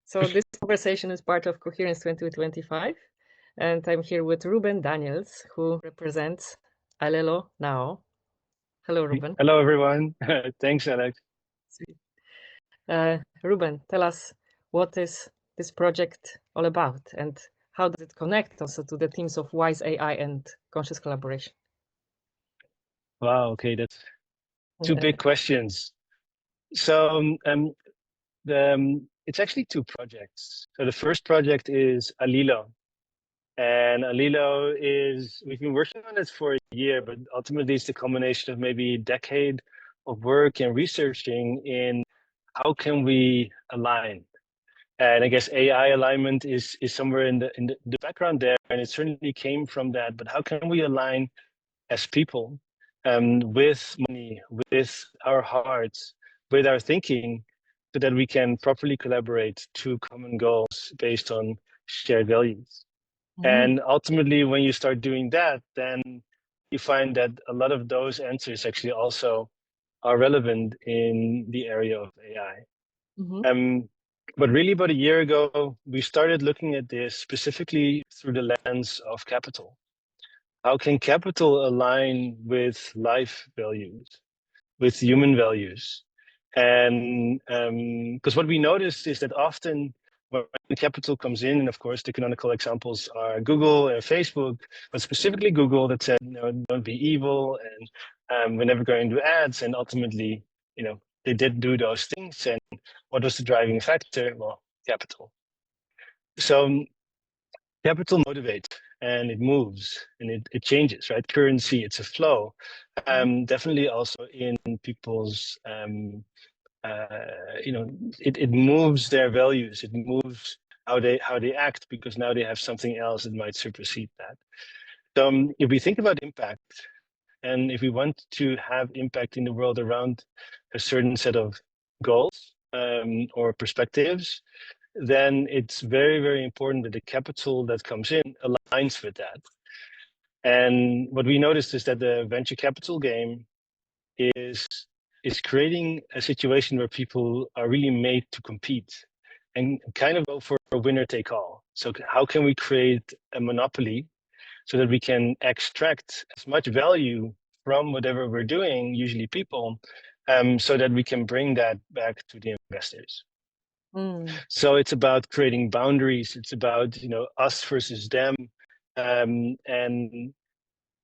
So this conversation is part of Coherence 2025, and I'm here with Ruben Daniels, who represents Allelo now. Hello, Ruben. Hello, everyone. Thanks, Alex. Ruben, tell us, what is this project all about, and how does it connect also to the themes of wise AI and conscious collaboration? Wow, okay, that's two big questions. So it's actually two projects. So the first project is Allelo. And Alelo we've been working on it for a year, but ultimately it's the combination of maybe a decade of work and researching in how can we align. And I guess AI alignment is somewhere in the background there, and it certainly came from that. But how can we align as people, with money, with our hearts, with our thinking, so that we can properly collaborate to common goals based on shared values? And ultimately, when you start doing that, then you find that a lot of those answers actually also are relevant in the area of AI. But really, about a year ago, we started looking at this specifically through the lens of capital. How can capital align with life values, with human values? And because what we noticed is that often when capital comes in, and of course the canonical examples are Google and Facebook, but specifically Google, that said, don't be evil, and we're never going to do ads, and ultimately, they did do those things. And what was the driving factor? Well, capital. So capital motivates, and it moves, and it changes, right? Currency, it's a flow. Definitely also in people's it moves their values, it moves how they act, because now they have something else that might supersede that. So if we think about impact, and if we want to have impact in the world around a certain set of goals, or perspectives, then it's very, very important that the capital that comes in aligns with that. And what we noticed is that the venture capital game is creating a situation where people are really made to compete and kind of go for a winner take all. So how can we create a monopoly so that we can extract as much value from whatever we're doing, usually people, so that we can bring that back to the investors? So it's about creating boundaries. It's about, us versus them. And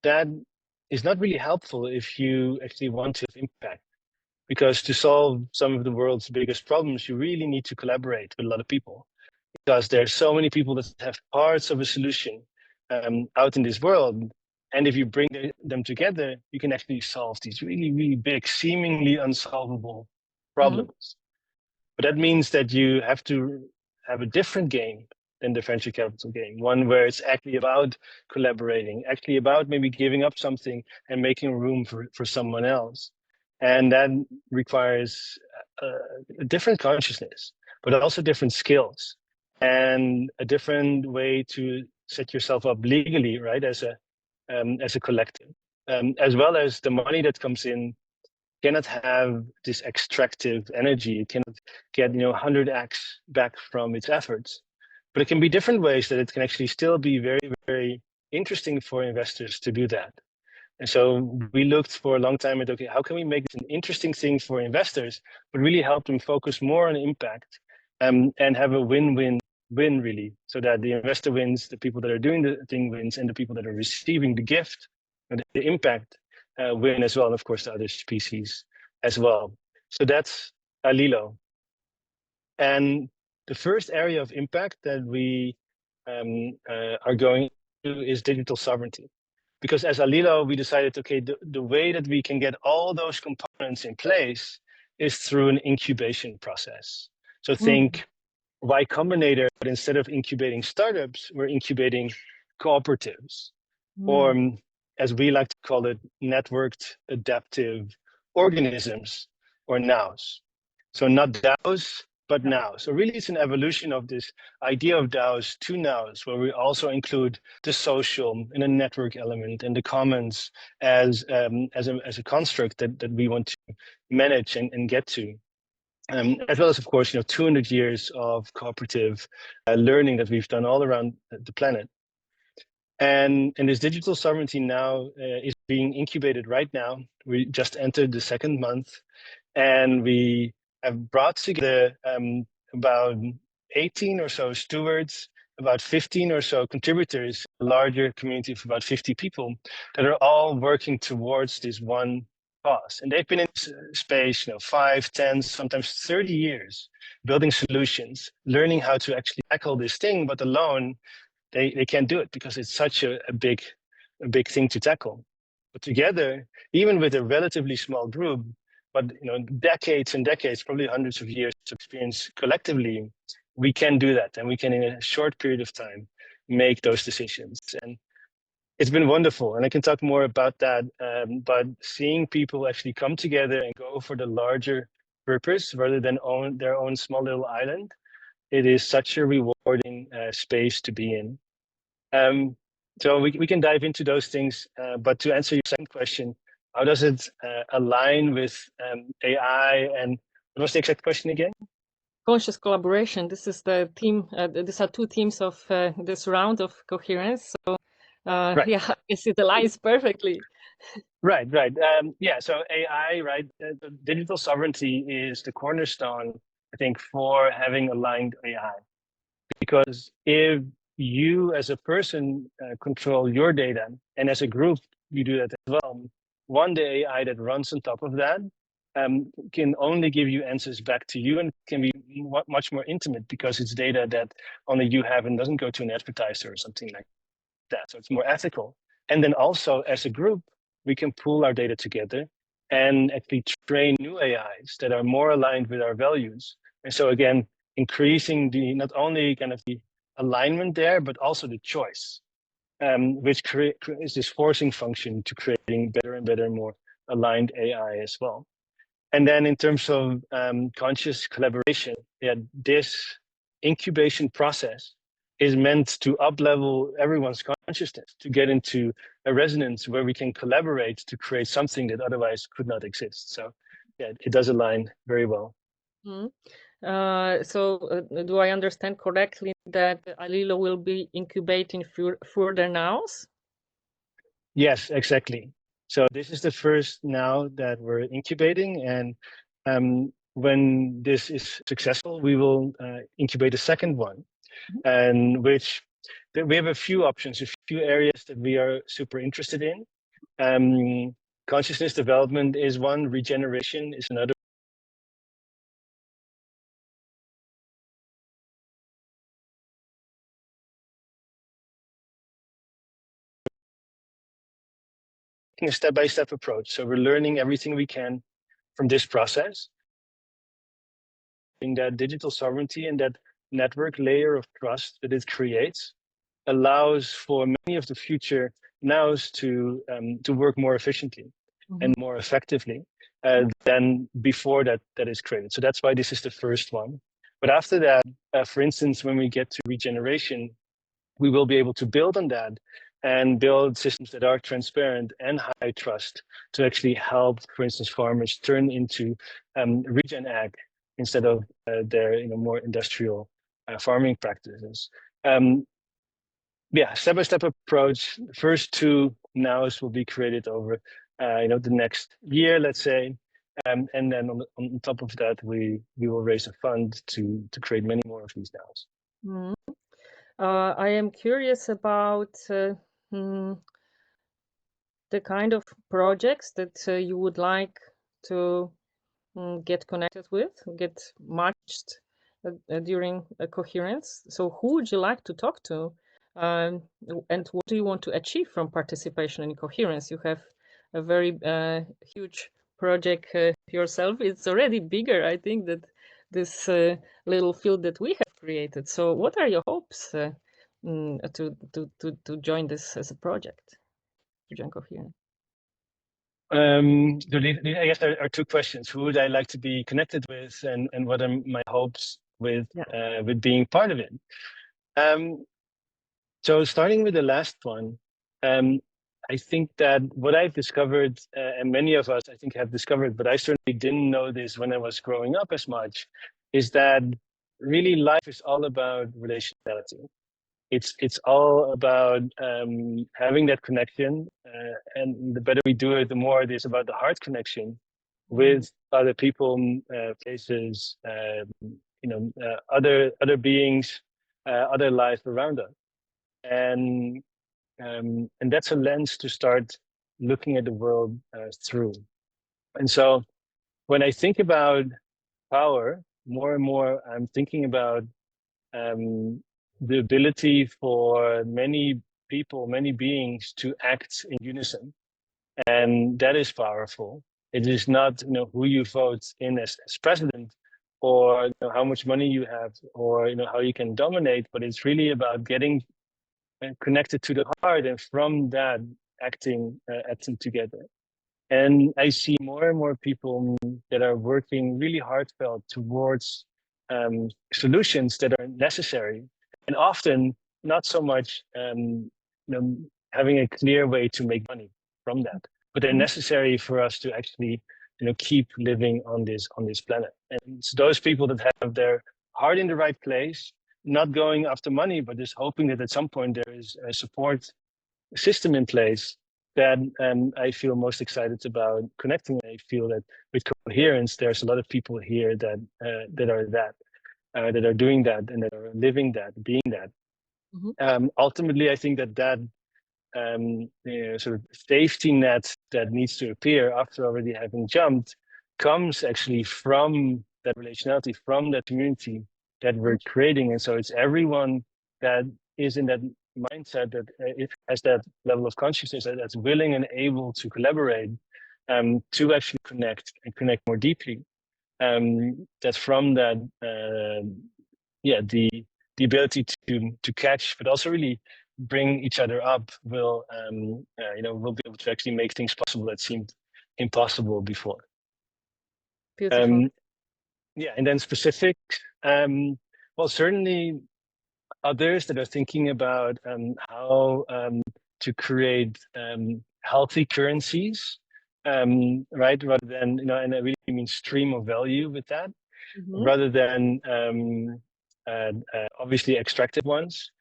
that is not really helpful if you actually want to have impact. Because to solve some of the world's biggest problems, you really need to collaborate with a lot of people. Because there's so many people that have parts of a solution out in this world. And if you bring them together, you can actually solve these really, really big, seemingly unsolvable problems. But that means that you have to have a different game than the venture capital game, one where it's actually about collaborating, actually about maybe giving up something and making room for someone else. And that requires a different consciousness, but also different skills and a different way to set yourself up legally, right, as a collective, as well as the money that comes in cannot have this extractive energy. It cannot get 100x back from its efforts. But it can be different ways that it can actually still be very, very interesting for investors to do that. And so we looked for a long time at, okay, how can we make this an interesting thing for investors, but really help them focus more on impact, and have a win-win-win, really, so that the investor wins, the people that are doing the thing wins, and the people that are receiving the gift and the impact win as well, and of course the other species as well. So that's Allelo. And the first area of impact that we are going to is digital sovereignty. Because as Allelo, we decided, okay, the way that we can get all those components in place is through an incubation process. So think Y Combinator, but instead of incubating startups, we're incubating cooperatives, or as we like to call it, networked adaptive organisms, or NOWs. So not DAOs, but NOWs. So really it's an evolution of this idea of DAOs to NOWs, where we also include the social and the network element and the commons as a construct that we want to manage and get to. as well as, of course, 200 years of cooperative learning that we've done all around the planet. And this digital sovereignty now is being incubated right now. We just entered the second month, and we have brought together about 18 or so stewards, about 15 or so contributors, a larger community of about 50 people that are all working towards this one cause. And they've been in this space, 5, 10, sometimes 30 years, building solutions, learning how to actually tackle this thing, but alone, they can't do it because it's such a big thing to tackle. But together, even with a relatively small group, but decades and decades, probably hundreds of years of experience collectively, we can do that, and we can, in a short period of time, make those decisions. And it's been wonderful, and I can talk more about that. But seeing people actually come together and go for the larger purpose rather than own their own small little island, it is such a rewarding space to be in. So we can dive into those things, but to answer your second question, how does it align with AI, and what was the exact question again? Conscious collaboration. This is the theme. These are two themes of this round of Coherence. So Right. yeah, I guess it aligns perfectly. Right. Yeah, so AI, right? Digital sovereignty is the cornerstone, I think, for having aligned AI. Because if you as a person control your data, and as a group you do that as well, one, the AI that runs on top of that can only give you answers back to you, and can be much more intimate because it's data that only you have and doesn't go to an advertiser or something like that. So it's more ethical. And then also, as a group, we can pool our data together and actually train new AIs that are more aligned with our values. And so again, increasing the not only kind of the alignment there, but also the choice, which is this forcing function to creating better and better, more aligned AI as well. And then in terms of conscious collaboration, yeah, this incubation process is meant to up-level everyone's consciousness, to get into a resonance where we can collaborate to create something that otherwise could not exist. So yeah, it does align very well. Mm-hmm. So do I understand correctly that Alelo will be incubating further nows? Yes, exactly. So this is the first now that we're incubating, and when this is successful, we will incubate a second one, and which we have a few options, a few areas that we are super interested in. Consciousness development is one, regeneration is another. A step-by-step approach. So we're learning everything we can from this process. In that digital sovereignty and that network layer of trust that it creates allows for many of the future nows to work more efficiently and more effectively than before that is created. So that's why this is the first one. But after that, for instance, when we get to regeneration, we will be able to build on that and build systems that are transparent and high trust to actually help, for instance, farmers turn into regen ag instead of their more industrial farming practices. Yeah, step-by-step approach. First two nows will be created over the next year, let's say, and then on top of that, we will raise a fund to create many more of these nows. Mm-hmm. I am curious about the kind of projects that you would like to get connected with, get matched during a Coherence. So who would you like to talk to? And what do you want to achieve from participation in Coherence? You have a very huge project yourself. It's already bigger, I think, that this little field that we have created. So what are your hopes to join this as a project, to join Coherence? I guess there are two questions. Who would I like to be connected with, and what are my hopes with being part of it? So starting with the last one, I think that what I've discovered, and many of us, I think, have discovered, but I certainly didn't know this when I was growing up as much, is that really life is all about relationality. It's all about having that connection, and the better we do it, the more it is about the heart connection with other people, places, other beings, other life around us, and that's a lens to start looking at the world through. And so, when I think about power, more and more, I'm thinking about the ability for many people, many beings to act in unison. And that is powerful. It is not who you vote in as president, or how much money you have, or how you can dominate, but it's really about getting connected to the heart, and from that acting together. And I see more and more people that are working really heartfelt towards solutions that are necessary, and often not so much having a clear way to make money from that, but they're necessary for us to actually keep living on this planet. And it's those people that have their heart in the right place, not going after money, but just hoping that at some point there is a support system in place, that I feel most excited about connecting. I feel that with Coherence, there's a lot of people here that are doing that, and that are living that, being that. Ultimately, I think that sort of safety net that needs to appear after already having jumped comes actually from that relationality, from that community that we're creating. And so it's everyone that is in that mindset, that it has that level of consciousness, that's willing and able to collaborate, to actually connect and connect more deeply. That from that, the ability to catch, but also really bring each other up, will will be able to actually make things possible that seemed impossible before. Beautiful. Yeah, and then specific, well, certainly others that are thinking about how to create healthy currencies, right? Rather than, and I really mean stream of value with that, rather than obviously extractive ones.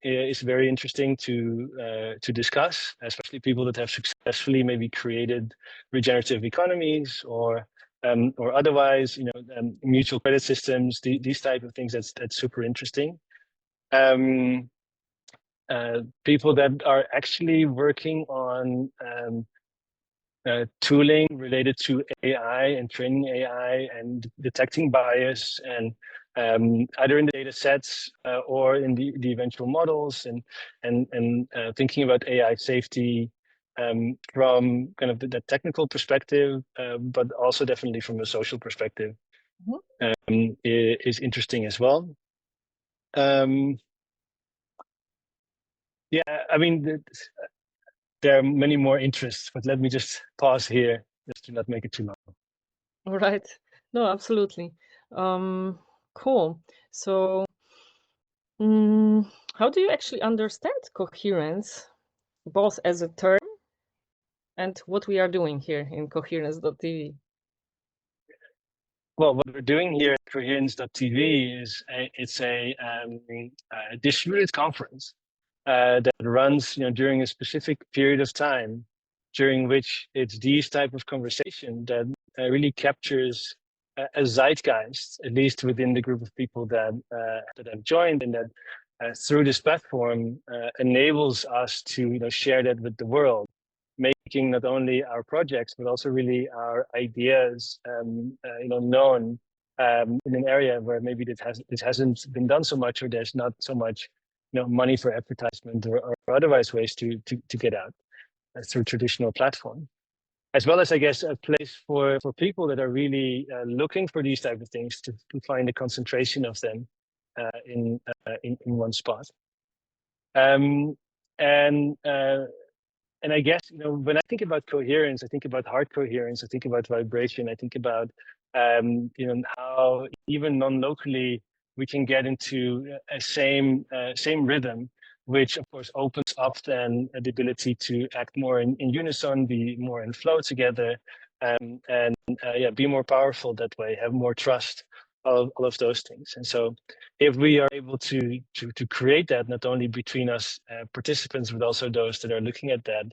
Is very interesting to discuss, especially people that have successfully maybe created regenerative economies, or otherwise, mutual credit systems. These type of things. That's super interesting. People that are actually working on tooling related to AI and training AI and detecting bias, and either in the data sets or in the eventual models, and thinking about AI safety from kind of the technical perspective, but also definitely from a social perspective, is interesting as well. Yeah, I mean, there are many more interests, but let me just pause here just to not make it too long. All right. No, absolutely. Cool. So, how do you actually understand coherence, both as a term and what we are doing here in coherence.tv? Well, what we're doing here at Coherence.tv is it's a distributed conference that runs during a specific period of time, during which it's these type of conversation that really captures a zeitgeist, at least within the group of people that have joined, and that through this platform enables us to share that with the world, making not only our projects but also really our ideas known in an area where maybe this hasn't been done so much, or there's not so much money for advertisement, or otherwise ways to get out through traditional platform, as well as, I guess, a place for people that are really looking for these type of things to find a concentration of them in one spot. And I guess, when I think about coherence, I think about heart coherence, I think about vibration, I think about, how even non-locally we can get into a same rhythm which of course opens up then the ability to act more in unison, be more in flow together, and yeah, be more powerful that way, have more trust, all of those things. And so if we are able to create that, not only between us participants, but also those that are looking at that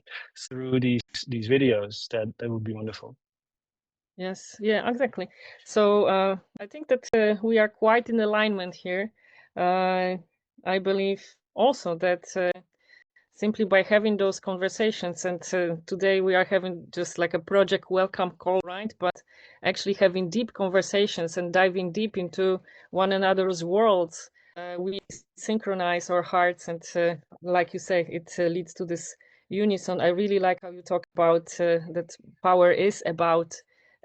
through these videos, that would be wonderful. Yes, yeah, exactly. So I think that we are quite in alignment here. I believe also that simply by having those conversations, and today we are having just like a project welcome call, right? But actually having deep conversations and diving deep into one another's worlds, we synchronize our hearts, and like you say, it leads to this unison. I really like how you talk about that power is about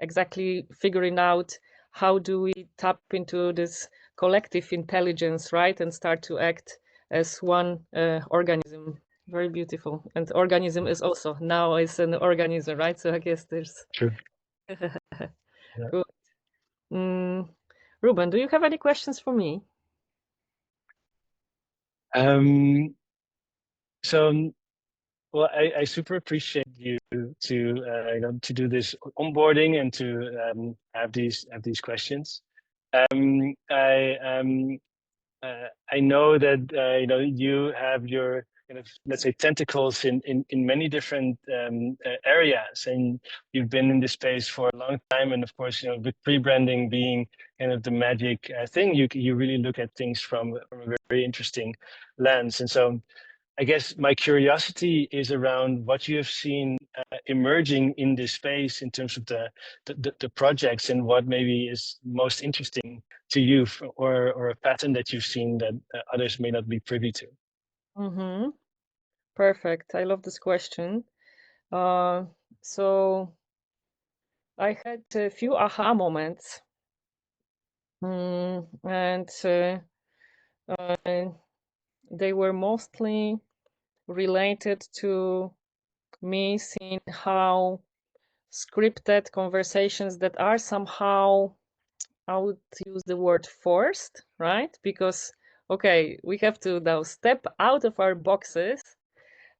exactly figuring out how do we tap into this collective intelligence, right, and start to act as one organism. Very beautiful. And organism is also now is an organism, right? So I guess there's True. Good. Ruben, do you have any questions for me? So well, I super appreciate you to do this onboarding and to have these questions. I know that you have your kind of, let's say, tentacles in many different areas, and you've been in this space for a long time. And of course, with pre-branding being kind of the magic thing, you really look at things from a very interesting lens. And so I guess my curiosity is around what you have seen emerging in this space in terms of the projects, and what maybe is most interesting to you, or a pattern that you've seen that others may not be privy to. Mm-hmm. Perfect. I love this question. So I had a few aha moments, and they were mostly related to me seeing how scripted conversations that are somehow, I would use the word forced, right? Because, okay, we have to now step out of our boxes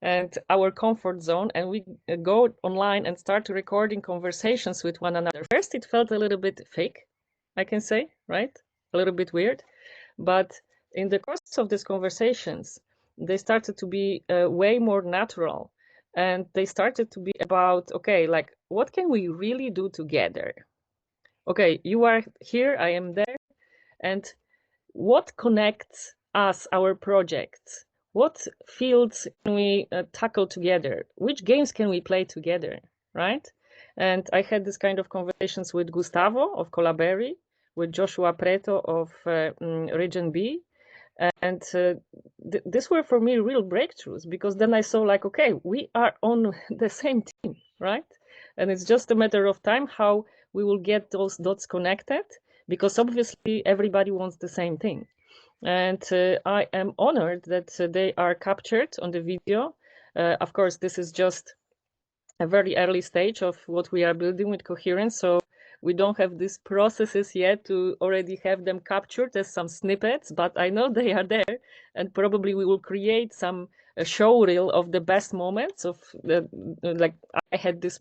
and our comfort zone, and we go online and start recording conversations with one another. First, it felt a little bit fake, I can say, right? A little bit weird. But in the course of these conversations, they started to be way more natural. And they started to be about, okay, like, what can we really do together? Okay, you are here, I am there. And what connects us, our projects? What fields can we tackle together? Which games can we play together, right? And I had this kind of conversations with Gustavo of Colaberi, with Joshua Preto of Region B. And these were for me real breakthroughs, because then I saw like, okay, we are on the same team, right? And it's just a matter of time how we will get those dots connected, because obviously everybody wants the same thing. And I am honored that they are captured on the video. Of course, this is just a very early stage of what we are building with Coherence, so we don't have these processes yet to already have them captured as some snippets, but I know they are there, and probably we will create some show reel of the best moments of like I had this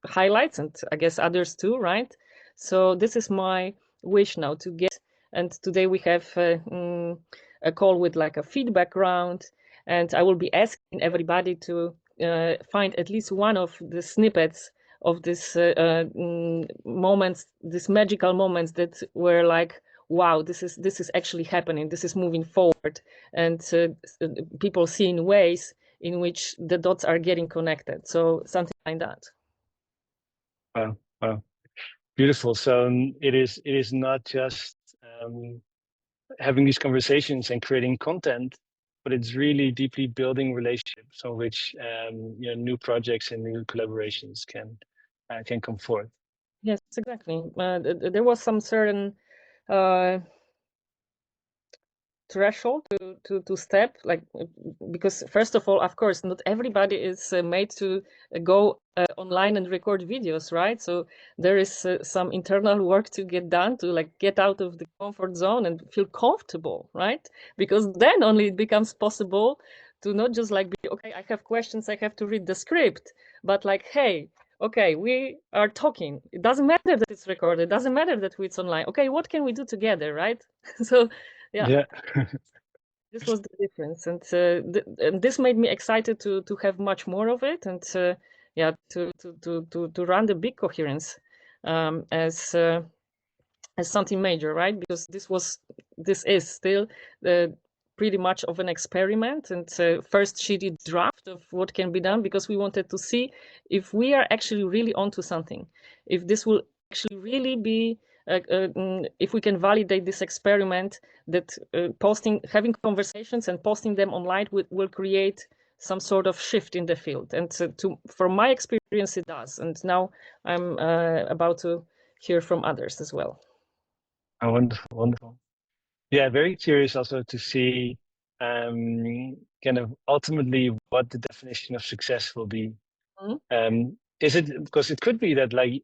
highlights, and I guess others too, right? So this is my wish now to get, and today we have a call with like a feedback round, and I will be asking everybody to find at least one of the snippets of this moments, these magical moments that were like, wow, this is actually happening, this is moving forward, and people seeing ways in which the dots are getting connected. So something like that. Wow, beautiful. So it is not just having these conversations and creating content, but it's really deeply building relationships on which new projects and new collaborations can come forth. Yes, exactly. There was some certain threshold to step, like, because first of all, of course, not everybody is made to go online and record videos, right? So there is some internal work to get done to like get out of the comfort zone and feel comfortable, right? Because then only it becomes possible to not just like be, okay, I have questions, I have to read the script, but like, hey, okay, we are talking. It doesn't matter that it's recorded. It doesn't matter that it's online. Okay, what can we do together, right? So, yeah, this was the difference, and this made me excited to have much more of it, and yeah, to run the big Coherence as something major, right? Because this is still pretty much of an experiment, and first sheeted draft of what can be done, because we wanted to see if we are actually really onto something, if this will actually really be if we can validate this experiment, that having conversations and posting them online will create some sort of shift in the field. And from my experience, it does. And now I'm about to hear from others as well. Oh, wonderful, wonderful. Yeah, very curious also to see kind of ultimately what the definition of success will be. Mm-hmm. Is it because it could be that like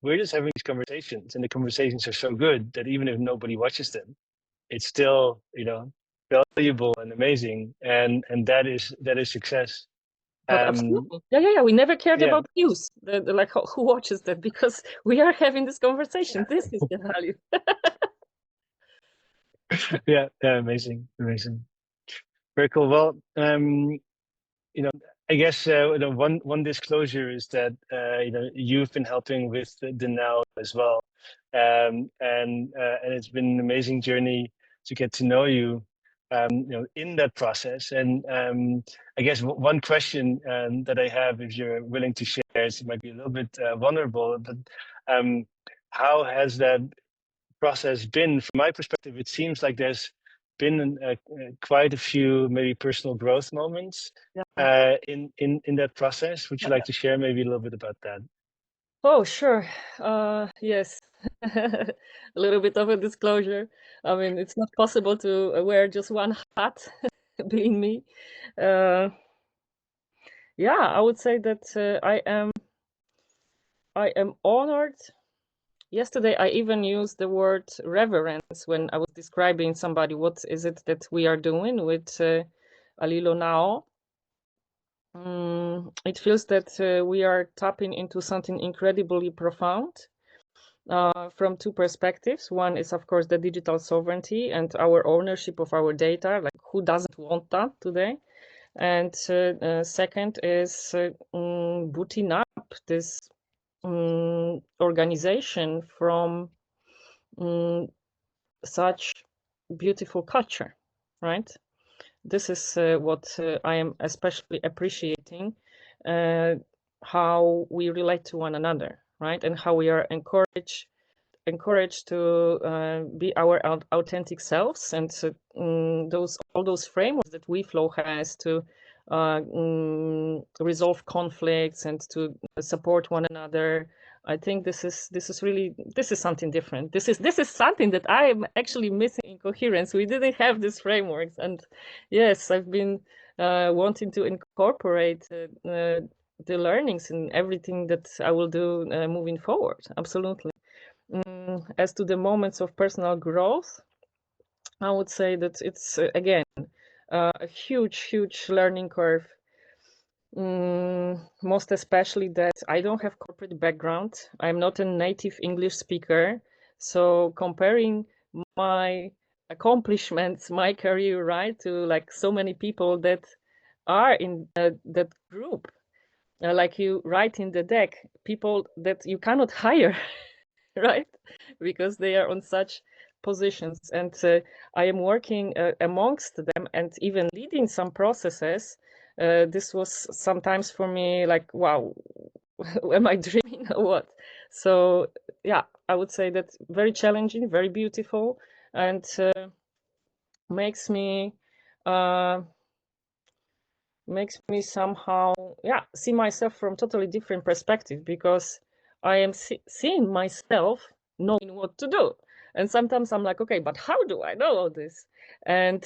we're just having these conversations and the conversations are so good that even if nobody watches them, it's still, valuable and amazing, and that is success. But absolutely, yeah. We never cared Yeah, about views, like who watches that, because we are having this conversation. This is the value. yeah, amazing. Very cool. Well, I guess one disclosure is that you've been helping with the now as well, and it's been an amazing journey to get to know you, in that process. And I guess one question that I have, if you're willing to share, it might be a little bit vulnerable, but how has that process been? From my perspective, it seems like there's been quite a few maybe personal growth moments in that process. Would you like to share maybe a little bit about that? Oh, sure. Yes. A little bit of a disclosure. I mean, it's not possible to wear just one hat, being me. Yeah, I would say that I am honored. Yesterday, I even used the word reverence when I was describing somebody. What is it that we are doing with Allelo now? It feels that we are tapping into something incredibly profound from two perspectives. One is, of course, the digital sovereignty and our ownership of our data. Like, who doesn't want that today? And second is booting up this organization from such beautiful culture, right? This is what I am especially appreciating, how we relate to one another, right? And how we are encouraged to be our authentic selves, and all those frameworks that WeFlow has to resolve conflicts and to support one another. I think this is something different. This is something that I am actually missing in Coherence. We didn't have these frameworks, and yes, I've been wanting to incorporate the learnings in everything that I will do moving forward. Absolutely. As to the moments of personal growth, I would say that it's again a huge learning curve. Most especially that I don't have corporate background. I'm not a native English speaker, so comparing my accomplishments, my career, right, to like so many people that are in that group, like you write in the deck, people that you cannot hire, right? Because they are on such positions. And I am working amongst them and even leading some processes. This was sometimes for me like, wow, am I dreaming or what? So yeah, I would say that very challenging, very beautiful, and makes me uh, somehow, yeah, see myself from totally different perspective, because I am seeing myself knowing what to do. And sometimes I'm like, okay, but how do I know all this? And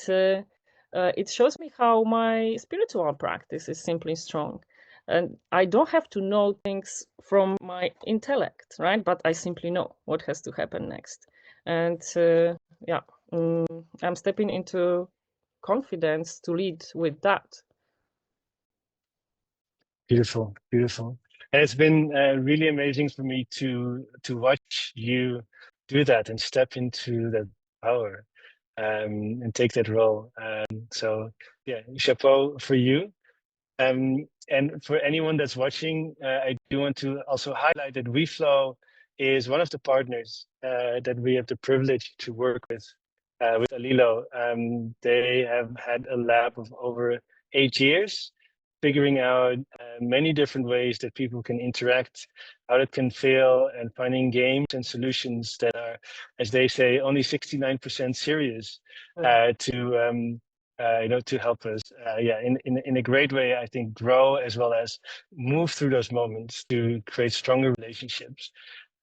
it shows me how my spiritual practice is simply strong. And I don't have to know things from my intellect, right? But I simply know what has to happen next. And yeah, I'm stepping into confidence to lead with that. Beautiful, beautiful. And it's been really amazing for me to watch you do that and step into that power and take that role. So yeah, chapeau for you. And for anyone that's watching, I do want to also highlight that WeFlow is one of the partners that we have the privilege to work with Allelo. They have had a lab of over 8 years, figuring out many different ways that people can interact, how it can fail, and finding games and solutions that are, as they say, only 69% serious to help us, in a great way, I think, grow as well as move through those moments to create stronger relationships.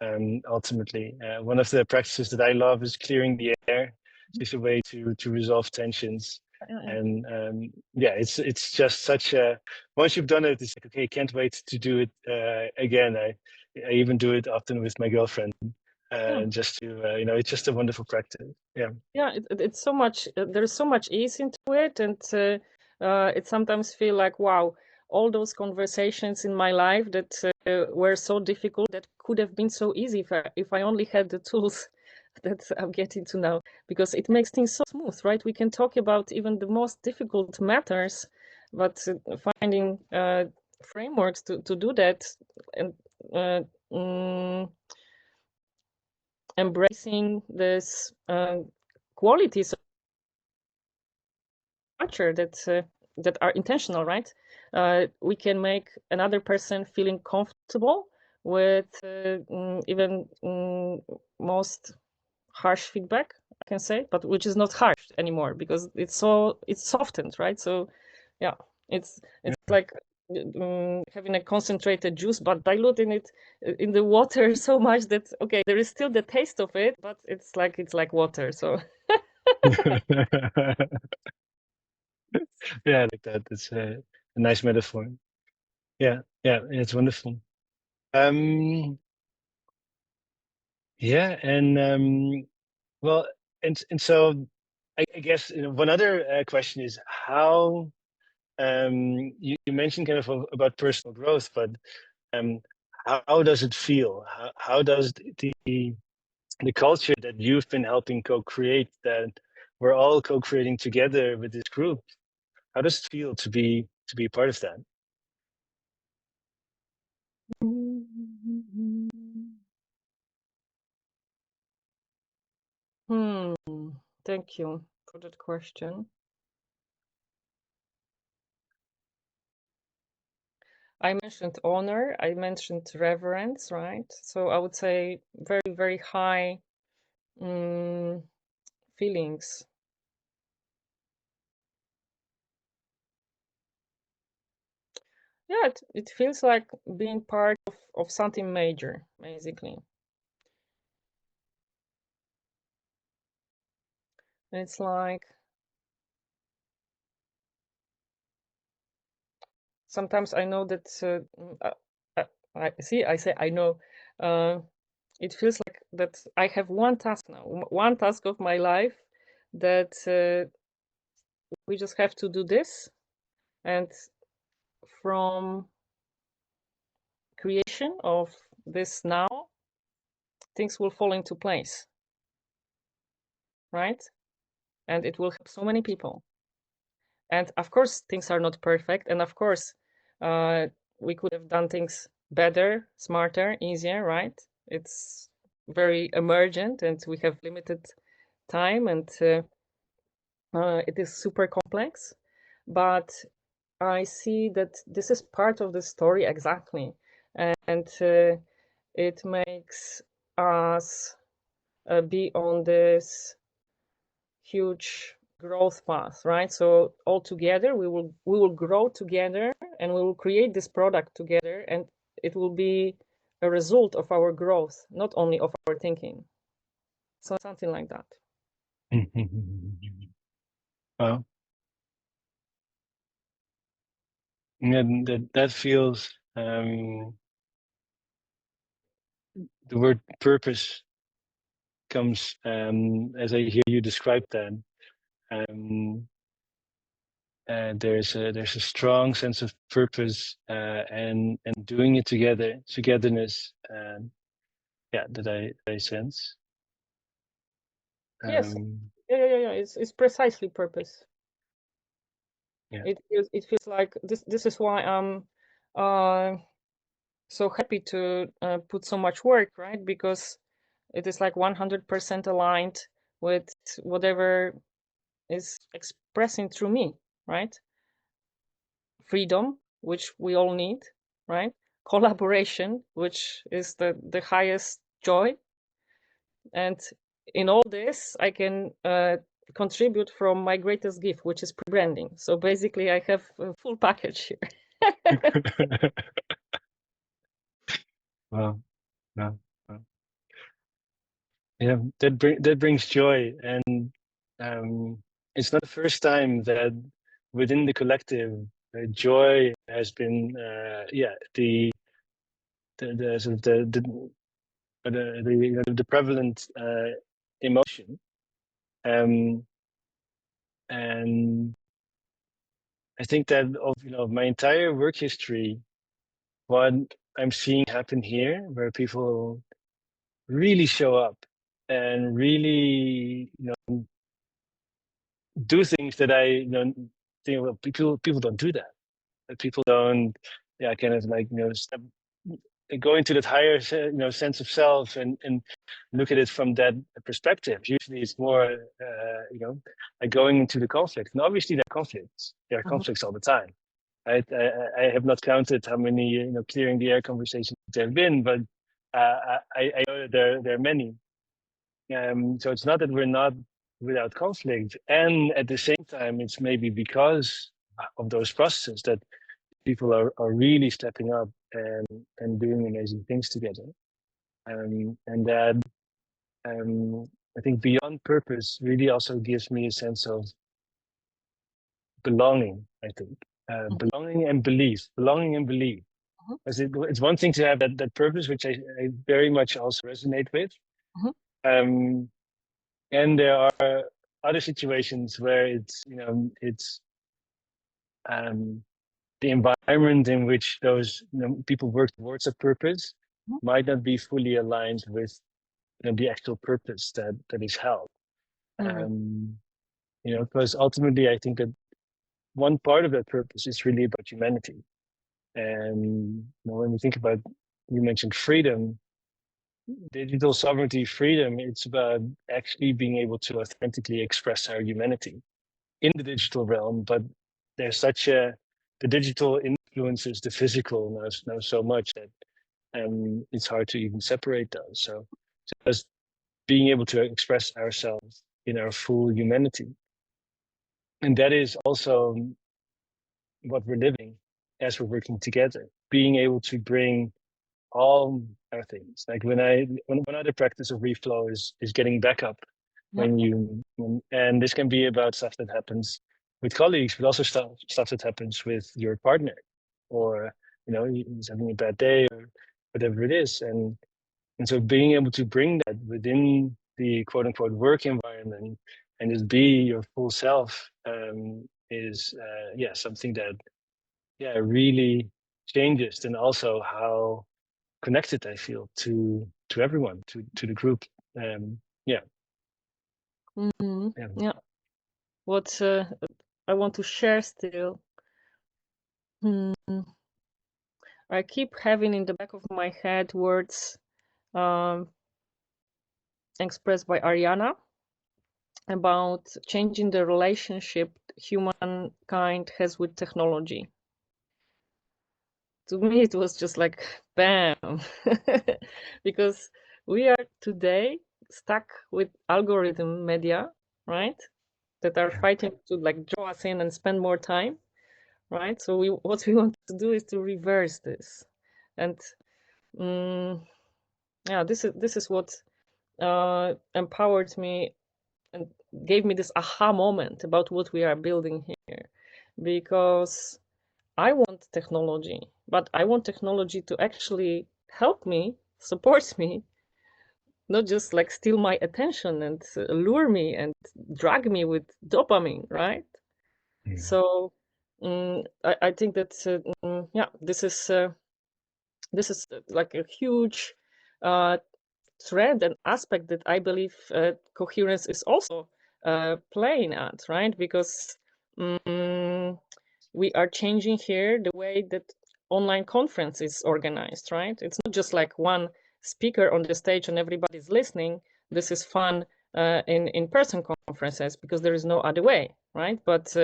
Ultimately, one of the practices that I love is clearing the air. It's a way to resolve tensions. And it's just such a, once you've done it, it's like, okay, can't wait to do it again. I even do it often with my girlfriend, just to it's just a wonderful practice. Yeah, it's so much, there's so much ease into it, and it sometimes feel like, wow, all those conversations in my life that were so difficult, that could have been so easy if I only had the tools that I'm getting to now, because it makes things so smooth, right? We can talk about even the most difficult matters, but finding frameworks to do that, and embracing this qualities of culture that are intentional, right? We can make another person feeling comfortable with even most harsh feedback, I can say, but which is not harsh anymore because it's softened, right? So yeah, it's like having a concentrated juice but diluting it in the water so much that, okay, there is still the taste of it, but it's like water. So Yeah, I like that. It's a nice metaphor. Yeah, it's wonderful. Yeah, and well, and so I guess one other question is how you mentioned kind of about personal growth, but um, how does it feel? How does the culture that you've been helping co-create, that we're all co-creating together with this group, how does it feel to be part of that? Thank you for that question. I mentioned honor, I mentioned reverence, right? So I would say very, very high feelings. Yeah, it feels like being part of something major, basically. It's like sometimes I know that I say I know. It feels like that I have one task now, one task of my life that we just have to do this, and from creation of this now, things will fall into place, right? And it will help so many people. And of course, things are not perfect. And of course, we could have done things better, smarter, easier, right? It's very emergent and we have limited time, and it is super complex. But I see that this is part of the story exactly. And it makes us be on this huge growth path, right? So all together we will grow together, and we will create this product together, and it will be a result of our growth, not only of our thinking. So something like that. Well, yeah, that feels the word purpose comes as I hear you describe that. There's a strong sense of purpose and doing it together, togetherness. Yeah, that I sense. Yes. Yeah. It's precisely purpose. Yeah. It feels like this is why I'm so happy to put so much work, right? Because it is like 100% aligned with whatever is expressing through me, right? Freedom, which we all need, right? Collaboration, which is the highest joy. And in all this, I can contribute from my greatest gift, which is pre-branding. So basically, I have a full package here. Wow. Wow. Wow. Yeah, that brings joy, and it's not the first time that within the collective, joy has been the sort of the prevalent emotion, and I think that of my entire work history, what I'm seeing happen here, where people really show up and really do things that I think, well, people don't do that. People don't, kind of like go into that higher sense of self and look at it from that perspective. Usually, it's more like going into the conflict, and obviously there are conflicts. There are conflicts all the time. Right? I have not counted how many clearing the air conversations there have been, but I know that there are many. So it's not that we're not without conflict, and at the same time, it's maybe because of those processes that people are really stepping up and doing amazing things together. And that I think beyond purpose really also gives me a sense of belonging. I think belonging and belief, Because it's one thing to have that purpose, which I very much also resonate with. And there are other situations where it's the environment in which those people work towards a purpose might not be fully aligned with the actual purpose that is held. Because ultimately I think that one part of that purpose is really about humanity. And when we think about, you mentioned freedom, digital sovereignty, freedom, it's about actually being able to authentically express our humanity in the digital realm. But there's the digital influences the physical now so much that it's hard to even separate those. So just being able to express ourselves in our full humanity. And that is also what we're living as we're working together, being able to bring all our things. Like one other practice of reflow is getting back up and this can be about stuff that happens with colleagues, but also stuff that happens with your partner, or he's having a bad day or whatever it is. And so being able to bring that within the quote unquote work environment and just be your full self is something that really changes, and also how connected I feel to everyone, to the group. Yeah. What I want to share still. I keep having in the back of my head words expressed by Ariana about changing the relationship humankind has with technology. To me, it was just like, bam, because we are today stuck with algorithm media, right? That are fighting to like draw us in and spend more time, right? So what we want to do is to reverse this. And this is what empowered me and gave me this aha moment about what we are building here, because I want technology, but I want technology to actually help me, support me, not just like steal my attention and lure me and drag me with dopamine, right? So I think that yeah, this is like a huge trend and aspect that I believe Coherence is also playing at, right? Because we are changing here the way that online conference is organized, right? It's not just like one speaker on the stage and everybody's listening. This is fun in person conferences because there is no other way, right? But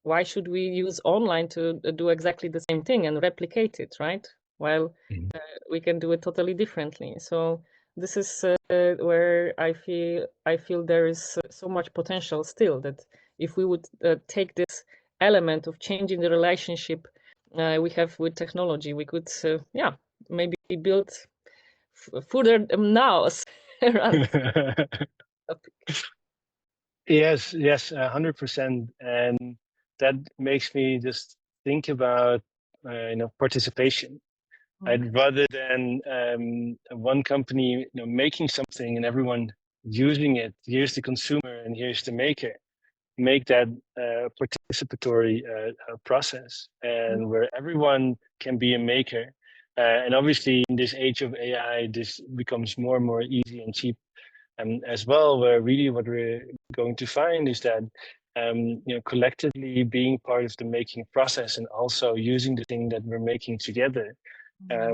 why should we use online to do exactly the same thing and replicate it, right? While we can do it totally differently. So this is where I feel there is so much potential still, that if we would take this element of changing the relationship we have with technology, we could yeah, maybe build further nows around this topic. Yes, yes, 100%. And that makes me just think about, participation. I'd rather than one company, making something and everyone using it. Here's the consumer and here's the maker. Make that participatory process, and where everyone can be a maker. And obviously, in this age of AI, this becomes more and more easy and cheap as well. Where really what we're going to find is that collectively being part of the making process and also using the thing that we're making together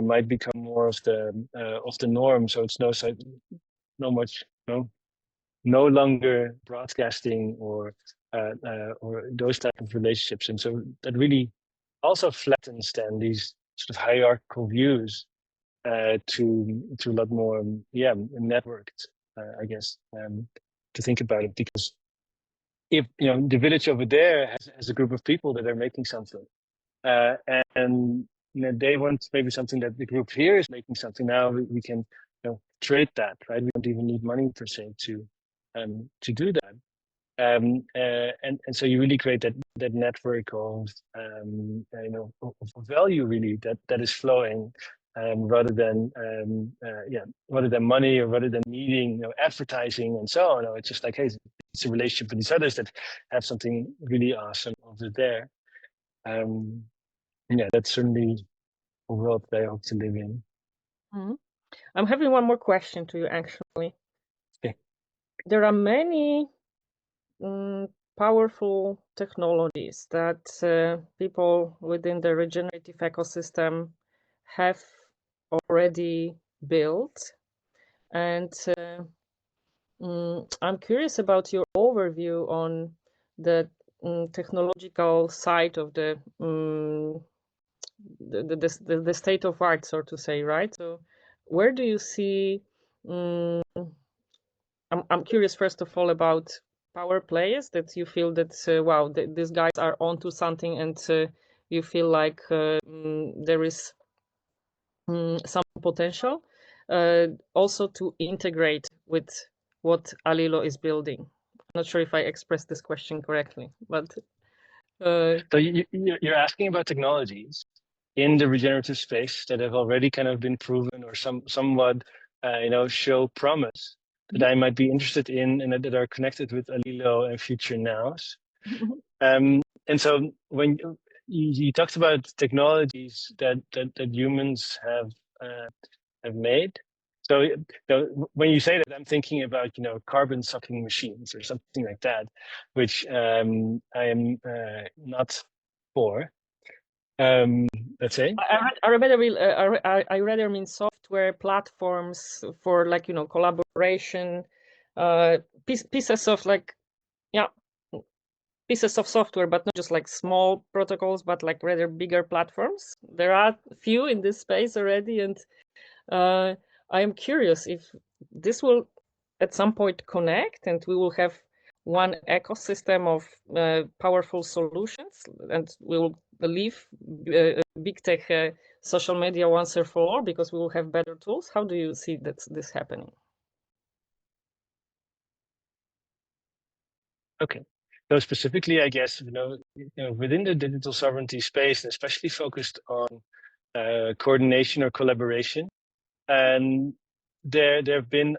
might become more of the norm. So it's no longer broadcasting or those type of relationships. And so that really also flattens then these sort of hierarchical views to a lot more networked, I guess, to think about it. Because if the village over there has a group of people that are making something, and they want maybe something that the group here is making something, now we can trade that, right? We don't even need money per se to do that. And so you really create that network of of value really that is flowing, rather than rather than money, or rather than needing advertising and so on. No, it's just like, hey, it's a relationship with these others that have something really awesome over there. Yeah, that's certainly a world that I hope to live in. I'm having one more question to you, actually. Okay. There are many powerful technologies that people within the regenerative ecosystem have already built. And I'm curious about your overview on the technological side of the state of art, so to say, right? So where do you see I'm curious, first of all, about power plays that you feel that wow, these guys are onto something, and you feel like there is some potential. Also to integrate with what Alelo is building. I'm not sure if I expressed this question correctly, but So you're asking about technologies in the regenerative space that have already kind of been proven or somewhat show promise that I might be interested in, and that are connected with Alelo and future nows. And so when you talked about technologies that humans have made. So when you say that, I'm thinking about carbon sucking machines or something like that, which I am not for. Let's say I rather mean software platforms for, like, collaboration, pieces of, like, yeah, pieces of software, but not just like small protocols, but like rather bigger platforms. There are a few in this space already, and I am curious if this will at some point connect and we will have one ecosystem of powerful solutions, and we will leave big tech social media once and for all because we will have better tools. How do you see this happening? Okay. So specifically, I guess, within the digital sovereignty space, especially focused on coordination or collaboration, and there have been,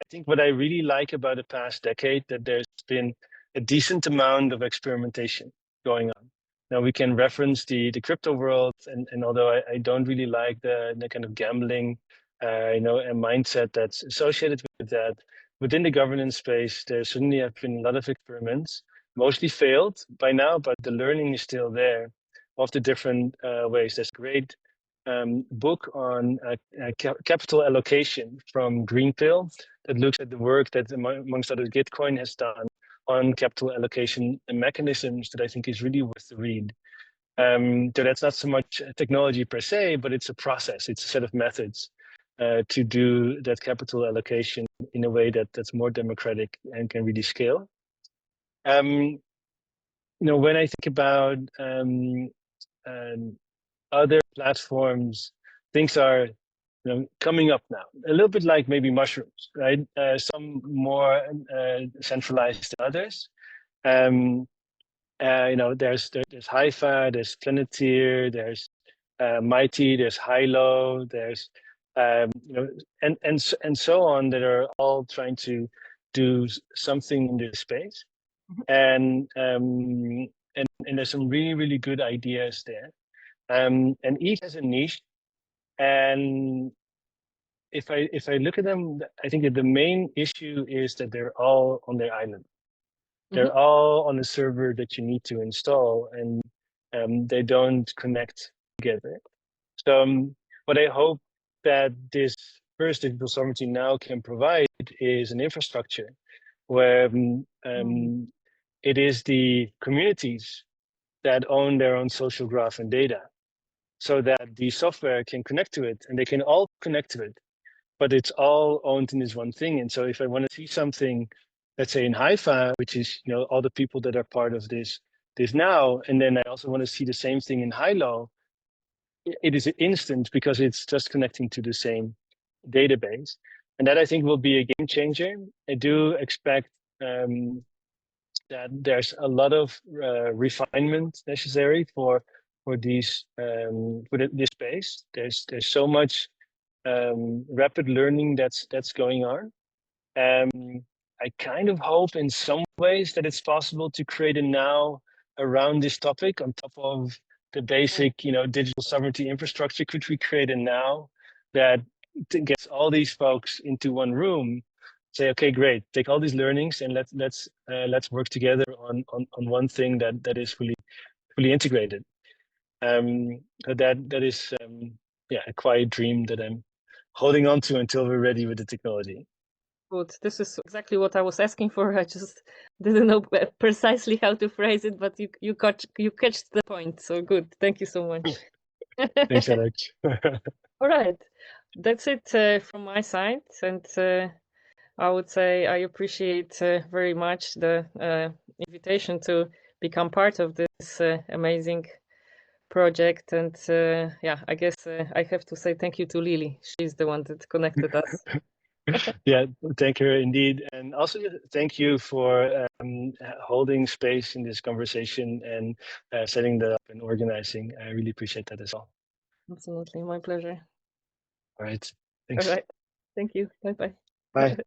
I think what I really like about the past decade, that there's been a decent amount of experimentation going on. Now we can reference the crypto world, and although I don't really like the kind of gambling, a mindset that's associated with that, within the governance space, there certainly have been a lot of experiments, mostly failed by now, but the learning is still there of the different ways. There's a great book on capital allocation from Greenpill that looks at the work that, amongst others, Gitcoin has done on capital allocation and mechanisms that I think is really worth the read. So that's not so much technology per se, but it's a process. It's a set of methods to do that capital allocation in a way that's more democratic and can really scale. When I think about other platforms, things are coming up now, a little bit like maybe mushrooms, right? Some more centralized than others. There's Haifa, there's Planeteer, there's Mighty, there's Hilo, there's and so on, that are all trying to do something in this space, and there's some really, really good ideas there, and each has a niche. And if I look at them, I think that the main issue is that they're all on their island. They're all on a server that you need to install, and they don't connect together. So what I hope that this first digital sovereignty now can provide is an infrastructure where it is the communities that own their own social graph and data, so that the software can connect to it, and they can all connect to it, but it's all owned in this one thing. And so if I want to see something, let's say in Haifa, which is all the people that are part of this now, and then I also want to see the same thing in Hilo, it is instant because it's just connecting to the same database. And that, I think, will be a game changer. I do expect that there's a lot of refinement necessary for these for this space. There's so much rapid learning that's going on. I kind of hope in some ways that it's possible to create a now around this topic on top of the basic, digital sovereignty infrastructure. Could we create a now that gets all these folks into one room? Say, okay, great. Take all these learnings and let's work together on one thing that is fully integrated. That is a quiet dream that I'm holding on to until we're ready with the technology. Good. This is exactly what I was asking for. I just didn't know precisely how to phrase it, but you catch the point. So good. Thank you so much. Thanks, Alex. All right, that's it from my side, and I would say I appreciate very much the invitation to become part of this amazing project. And I guess I have to say thank you to Lily. She's the one that connected us. Yeah, thank you indeed. And also thank you for holding space in this conversation and setting that up and organizing. I really appreciate that as well. Absolutely, my pleasure. All right, thanks. All right, thank you. Bye-bye. Bye.